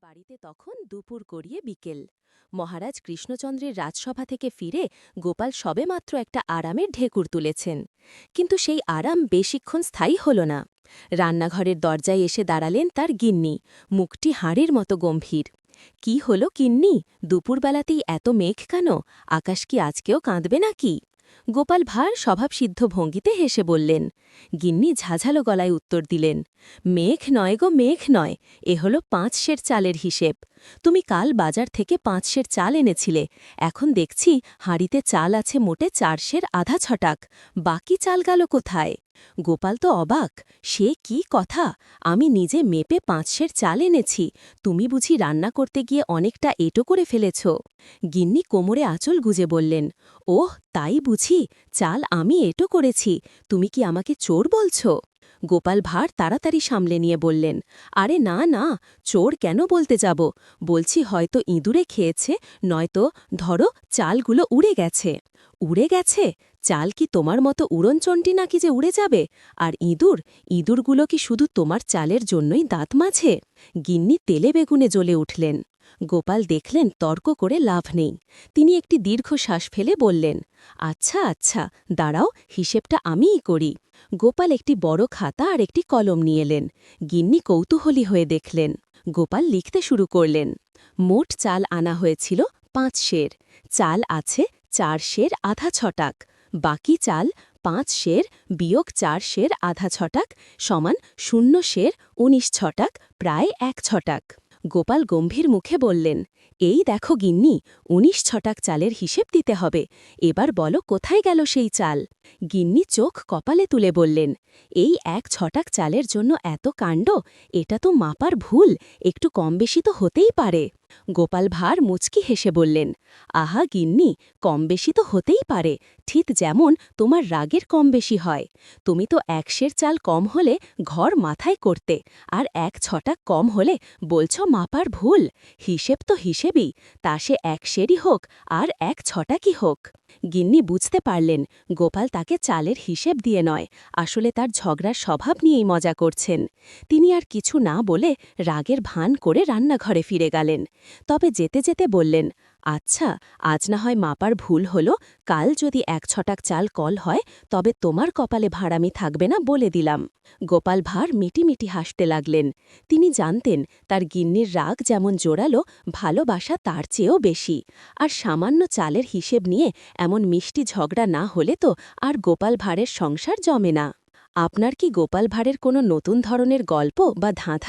বাড়িতে তখন দুপুর গড়িয়ে বিকেল। মহারাজ কৃষ্ণচন্দ্রের রাজসভা থেকে ফিরে গোপাল সবেমাত্র একটা আরামের ঢেকুর তুলেছেন। কিন্তু সেই আরাম বেশিক্ষণ স্থায়ী হল না। রান্নাঘরের দরজায় এসে দাঁড়ালেন তার গিন্নি, মুখটি হাঁড়ির মতো গম্ভীর। কি হল গিন্নি, দুপুরবেলাতেই এত মেঘ কেন? আকাশ কি আজকেও কাঁদবে নাকি? গোপাল ভাঁড় স্বভাবসিদ্ধ ভঙ্গিতে হেসে বললেন। গিন্নি ঝাঝালো গলায় উত্তর দিলেন, মেঘ নয় গো, মেঘ নয়, এ হল ৫ সের চালের হিসেব। তুমি কাল বাজার থেকে ৫ সের চাল এনেছিলে, এখন দেখছি হাঁড়িতে চাল আছে মোটে ৪ সের আধা ছটাক। বাকি চাল গেল কোথায়? গোপাল তো অবাক। সে কি কথা, আমি নিজে মেপে ৫ সের চাল এনেছি, তুমি বুঝি রান্না করতে গিয়ে অনেকটা এঁটো করে ফেলেছ? গিন্নি কোমরে আঁচল গুজে বললেন, ওহ তাই বুঝি, চাল আমি এঁটো করেছি, তুমি কি আমাকে চোর বলছ? গোপাল ভাঁড় তাড়াতাড়ি সামলে নিয়ে বললেন, আরে না না, চোর কেন বলতে যাব, বলছি হয়তো ইঁদুরে খেয়েছে, নয়তো ধরো চালগুলো উড়ে গেছে। উড়ে গেছে? চাল কি তোমার মতো উড়নচণ্ডী নাকি যে উড়ে যাবে? আর ইঁদুরগুলো কি শুধু তোমার চালের জন্যই দাঁত মাজে? গিন্নি তেলে বেগুনে জ্বলে উঠলেন। গোপাল দেখলেন তর্ক করে লাভ নেই। তিনি একটি দীর্ঘশ্বাস ফেলে বললেন, আচ্ছা আচ্ছা, দাঁড়াও, হিসেবটা আমিই করি। গোপাল একটি বড় খাতা আর একটি কলম নিয়ে এলেন। গিন্নি কৌতূহলী হয়ে দেখলেন। গোপাল লিখতে শুরু করলেন। মোট চাল আনা হয়েছিল ৫ সের, চাল আছে ৪ সের আধা ছটাক, বাকি চাল ৫ সের বিয়োগ ৪ সের আধা ছটাক সমান ০ সের ১৯ ছটাক, প্রায় ১ ছটাক। গোপাল গম্ভীর মুখে বললেন, এই দেখো গিন্নি, ১৯ ছটাক চালের হিসেব দিতে হবে, এবার বলো কোথায় গেল সেই চাল? গিন্নি চোখ কপালে তুলে বললেন, এই ১ ছটাক চালের জন্য এত কাণ্ড, এটা তো মাপার ভুল, একটু কম বেশি তো হতেই পারে। গোপাল ভাঁড় মুচকি হেসে বললেন, আহা গিন্নি, কম বেশি তো হতেই পারে, ঠিক যেমন তোমার রাগের কম বেশি হয়। তুমি তো ১ সের চাল কম হলে ঘর মাথায় করতে, আর ১ ছটাক কম হলে বলছ মাপার ভুল। হিসেব তো হিসেবই, তা সে ১ সেরই হোক আর ১ ছটাকই হোক। গিন্নি বুঝতে পারলেন গোপাল তাকে চালের হিসেব দিয়ে নয়, আসলে তার ঝগড়ার স্বভাব নিয়েই মজা করছেন। তিনি আর কিছু না বলে রাগের ভান করে রান্নাঘরে ফিরে গেলেন। তবে যেতে যেতে বললেন, আচ্ছা, আজ না হয় মাপার ভুল হলো, কাল যদি ১ ছটাক চাল কল হয় তবে তোমার কপালে ভাঁড়ামি থাকবে না বলে দিলাম। গোপাল ভাঁড় মিটিমিটি হাসতে লাগলেন। তিনি জানতেন তার গিন্নির রাগ যেমন জোরালো, ভালোবাসা তার চেয়েও বেশি। আর সামান্য চালের হিসেব নিয়ে এমন মিষ্টি ঝগড়া না হলে তো আর গোপাল ভাঁড়ের সংসার জমে না। আপনার কি গোপাল ভাঁড়ের কোনো নতুন ধরনের গল্প বা ধাঁধা